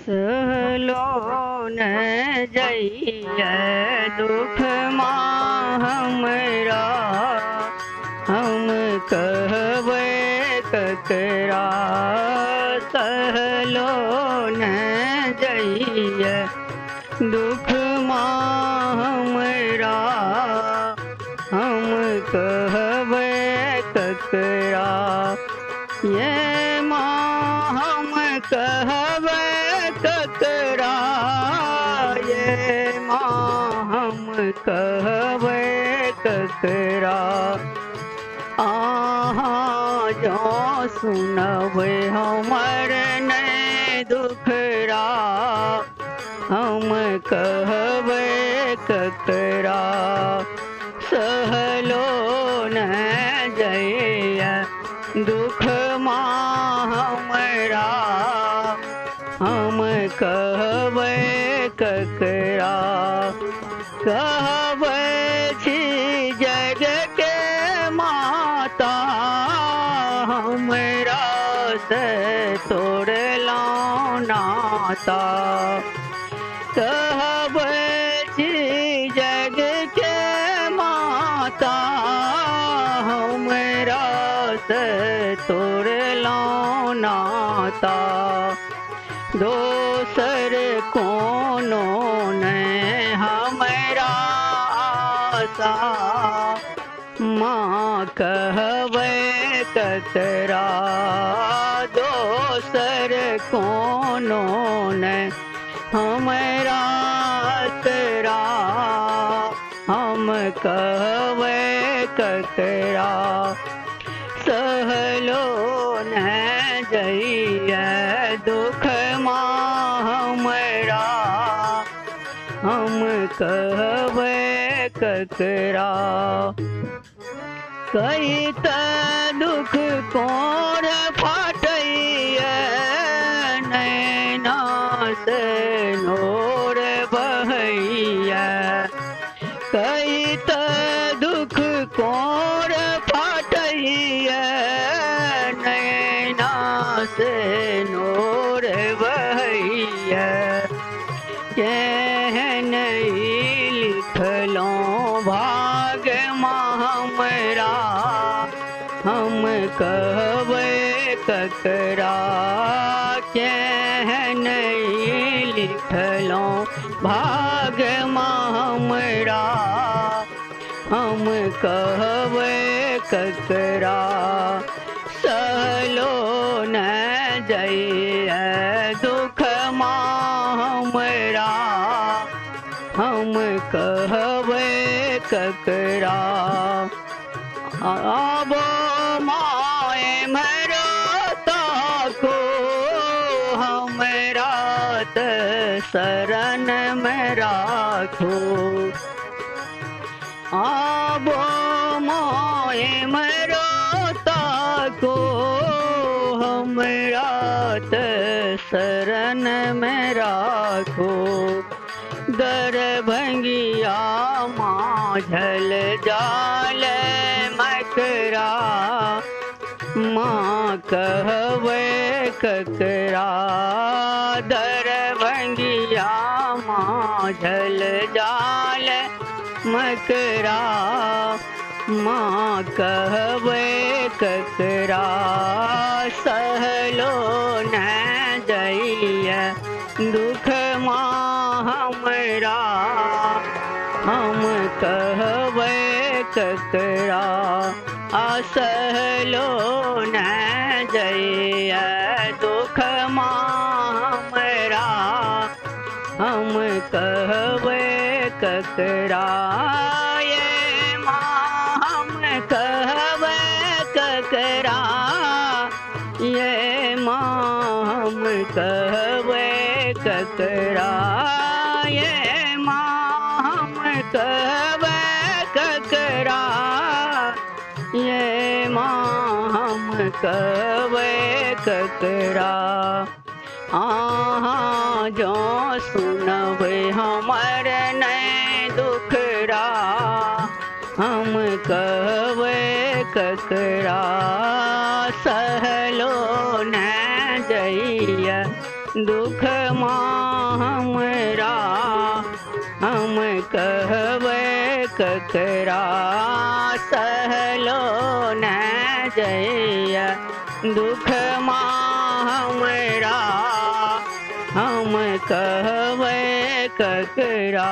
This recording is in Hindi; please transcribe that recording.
सहलो न जइया दुख माँ हमरा, हम कहबै ककरा। सहलो न जइया दुख माँ हमरा, हम कहबै ककरा। ये माँ हम कहबै ककरा, ये माँ हम कहबै ककरा। आहाँ जो सुनबै हमर नै दुखरा, हम कहबै ककरा। सहलो न जइया दुख माँ हमरा, हम कहबै ककरा। कहबै छी जग के माता, हमरा से तोड़लहुँ नाता। कहबै छी जग के माता, हमरा से तोड़लहुँ नाता। दोसर कोनो नहीं हमरा आशा, माँ कहबै ककरा। दोसर कोनो नहीं हमरा आसरा, हम कहबै ककरा। सहलो न जइया दुख माँ हमरा, हम कहबै ककरा। कहित दुख कोर फाटैया, नैना से नोर बहैया। कहित दुख कोर फाटैया, नैना से नोर बहैया। केहन लिखलहुँ भाग माँ हमरा, हम कहबै ककरा। केहन लिखलहुँ भाग माँ हमरा, हम कहबै ककरा। सहलो न जइया दुख माँ हमरा, हम कहबै ककरा। आब माए मरो ताको, हमरा त शरण में राखो। आब माए मरो ताको, हमरा त शरण में राखो। दरभंगिया माझल जाल मकरा, माँ कहबै ककरा। दरभंगिया माझल जाल मकरा, माँ कहबै ककरा। सहलो न जइया दुख माँ हमरा, हम कहबै ककरा। सहलो न जइया दुख माँ हमरा, हम कहबै ककरा। ये माँ हम कहबै ककरा, ये माँ हम कहबै ककरा। ये माँ हम कहबै ककरा, ये माँ हम कहबै ककरा। आहाँ जो सुनबै हमर नै दुखरा, हम कहबै ककरा। सहलो न जइया दुख हमरा हम कहवे ककरा सहलो न जइया दुख हमरा हम कहवे ककरा।